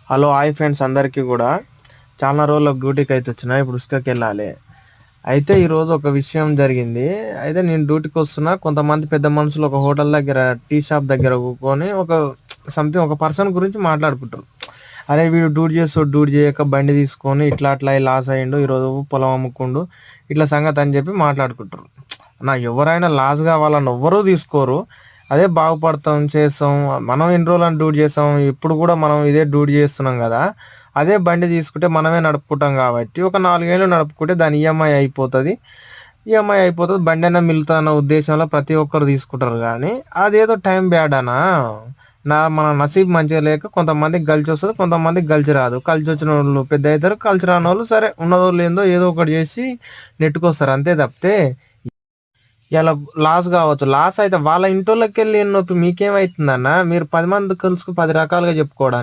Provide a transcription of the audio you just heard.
Hello hi friends అందరికీ కూడా చాలా రోజులకు డ్యూటీకి అయితే వచ్చిన ఇప్పుడు ఉసుకకి వెళ్ళాలి. అయితే ఈరోజు ఒక విషయం జరిగింది. అయితే నేను డ్యూటీకి వస్తున్నా, కొంతమంది పెద్ద మనుషులు ఒక హోటల్ దగ్గర టీ షాప్ దగ్గర కూర్చొని సంథింగ్ ఒక పర్సన్ గురించి మాట్లాడుకుంటారు. అరే వీడు డ్యూటీ చేయక బండి తీసుకొని ఇట్లా అట్లా లాస్ అయ్యిండు, ఈరోజు పొలం అమ్ముకుండు, ఇట్లా సంగతి అని చెప్పి మాట్లాడుకుంటారు. ఎవరైనా లాస్ కావాలని ఎవ్వరూ తీసుకోరు. అదే బాగుపడతాం చేస్తాం. మనం ఎన్ని రోజులు అని డ్యూటీ చేస్తాం, ఇప్పుడు కూడా మనం ఇదే డ్యూటీ చేస్తున్నాం కదా. అదే బండి తీసుకుంటే మనమే నడుపుకుంటాం కాబట్టి ఒక 4 ఏళ్ళు నడుపుకుంటే దాని ఈఎంఐ అయిపోతుంది, బండి అయినా మిగులుతుంది అన్న ఉద్దేశంలో ప్రతి ఒక్కరు తీసుకుంటారు. కానీ అదేదో టైం బ్యాడ్ అనా, మన నసీబ్ మంచిగా లేక కొంతమందికి కలిసి వస్తుంది, కొంతమందికి కలిసి రాదు. కలిసి వచ్చిన వాళ్ళు పెద్ద అవుతారు, కలిసి రాని వాళ్ళు సరే ఉన్నదో లేదో ఏదో ఒకటి చేసి నెట్టుకొస్తారు, అంతే తప్పితే ఇలా లాస్ కావచ్చు. లాస్ అయితే వాళ్ళ ఇంటోళ్ళకి వెళ్ళి నొప్పి మీకేమవుతుందన్న? మీరు 10 మంది కలుసుకు 10 రకాలుగా చెప్పుకోవడానికి